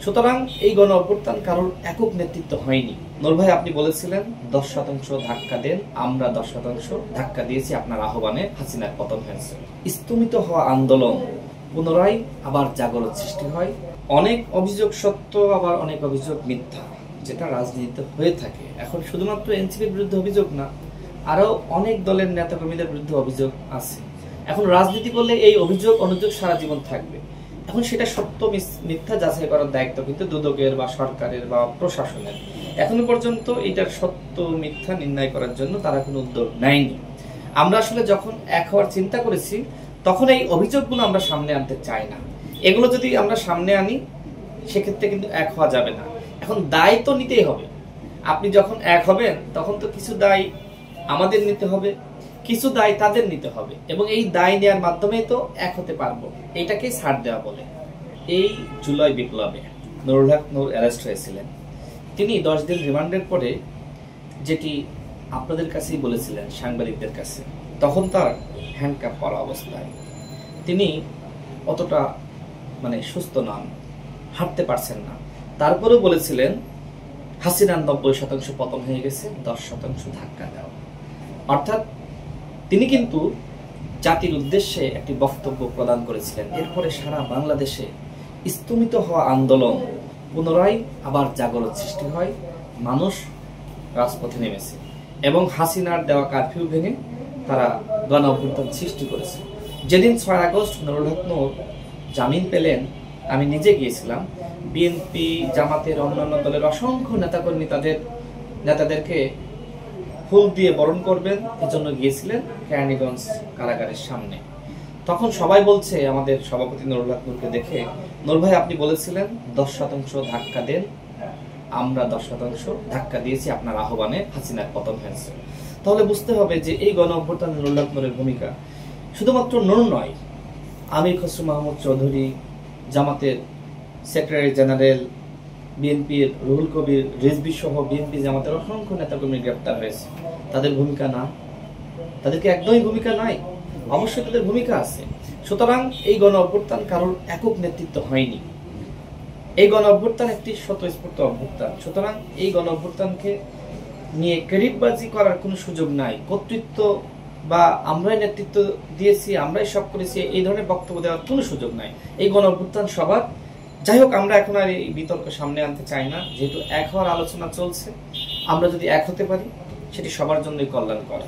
সুতরাং এই গণ অভ্যুত্থান কারোর একক নেতৃত্ব হয়নি। নূর ভাই, আপনি বলেছিলেন 10% ধাক্কা দেন, আমরা 10% ধাক্কা দিয়েছি, আপনার আহ্বানে হাসিনার পতন হয়েছে। স্তমিত হওয়া আন্দোলন পুনরায় আবার জাগরণ সৃষ্টি হয়। অনেক অভিযোগ সত্য, আবার অনেক অভিযোগ মিথ্যা, যেটা রাজনীতিতে হয়ে থাকে। এখন শুধুমাত্র এনসিপির বিরুদ্ধে অভিযোগ না, আরো অনেক দলের নেতাকর্মীদের বিরুদ্ধে অভিযোগ আছে। এখন রাজনীতি করলে এই অভিযোগ অনুযোগ সারা জীবন থাকবে। এখন সেটা সত্য মিথ্যা যাচাই করার দায়িত্ব কিন্তু দুদকের বা সরকারের বা প্রশাসনের। এখনো পর্যন্ত এটার সত্য মিথ্যা নির্ণয় করার জন্য তারা কোনো উদ্যোগ নেয়নি। আমরা আসলে যখন এক হওয়ার চিন্তা করেছি, তখন এই অভিযোগগুলো আমরা সামনে আনতে চাই না। এগুলো যদি আমরা সামনে আনি, সেক্ষেত্রে কিন্তু এক হওয়া যাবে না। এখন দায় তো নিতেই হবে। আপনি যখন এক হবেন, তখন তো কিছু দায় আমাদের নিতে হবে, কিছু দায় তাদের নিতে হবে, এবং এই দায় নেওয়ার মাধ্যমেই তো এক হতে পারবো। এইটাকেই ছাড় দেওয়া বলে। এই জুলাই বিপ্লবে নুরুল হক নূর অ্যারেস্ট হয়েছিলেন। তিনি 10 দিন রিমান্ডের পরে যেটি আপনাদের কাছেই বলেছিলেন, সাংবাদিকদের কাছে, তখন তার হ্যান্ডকাপ পরা অবস্থায়, তিনি অতটা সুস্থ নন, হাঁটতে পারছেন না। তারপরেও বলেছিলেন হাসিনার 90% পতন হয়ে গেছে, 10% ধাক্কা দেওয়া। অর্থাৎ তিনি কিন্তু জাতির উদ্দেশ্যে একটি বক্তব্য প্রদান করেছিলেন। এরপরে সারা বাংলাদেশে স্তমিত হওয়া আন্দোলন পুনরায় আবার জাগরণ সৃষ্টি হয়। মানুষ রাজপথে নেমেছে এবং হাসিনার দেওয়া কারফিউ ভেঙে তারা গণ অভ্যুত্থান সৃষ্টি করেছে। যেদিন 6 আগস্ট নুরুল হক নূর জামিন পেলেন, আমি নিজে গিয়েছিলাম। বিএনপি, জামাতের, অন্যান্য দলের অসংখ্য নেতাকর্মী তাদের নেতাদেরকে ফুল দিয়ে বরণ করবেন, এজন্য গিয়েছিলেন কেরানীগঞ্জ কারাগারের সামনে। তখন সবাই বলছে, আমাদের সভাপতি নুরুল হক নূরকে দেখে, নূর ভাই, আপনি বলেছিলেন 10% ধাক্কা দেন, আমরা 10% ধাক্কা দিয়েছি, আপনার আহ্বানে হাসিনার পতন হয়েছে। তাহলে বুঝতে হবে যে এই গণ অভ্যুত্থানে নুরুল হক নূরের ভূমিকা শুধুমাত্র নূর নয়, আমির খসরু মাহমুদ চৌধুরী, জামাতের সেক্রেটারি জেনারেল, বিএনপির রুহুল কবির রিজভী সহ বিএনপি জামাতের অসংখ্য নেতাকর্মী গ্রেপ্তার হয়েছে। তাদের ভূমিকা না? তাদেরকে একদমই ভূমিকা নাই? অবশ্যই তাদের ভূমিকা আছে। সুতরাং এই গণ অভ্যুত্থান কারোর একক নেতৃত্ব হয়নি। এই গণ অভ্যুত্থান একটি স্বতঃস্ফূর্ত অভ্যুত্থান। সুতরাং এই গণ অভ্যুত্থানকে নিয়ে ক্রেডিটবাজি করার কোনো সুযোগ নাই। কর্তৃত্ব বা আমরাই নেতৃত্ব দিয়েছি, আমরাই সব করেছি, এই ধরনের বক্তব্য দেওয়ার কোনো সুযোগ নাই। এই গণ অভ্যুত্থান সবার। যাই হোক, আমরা এখন আর এই বিতর্ক সামনে আনতে চাই না, যেহেতু এক হওয়ার আলোচনা চলছে। আমরা যদি এক হতে পারি, সেটি সবার জন্যই কল্যাণকর।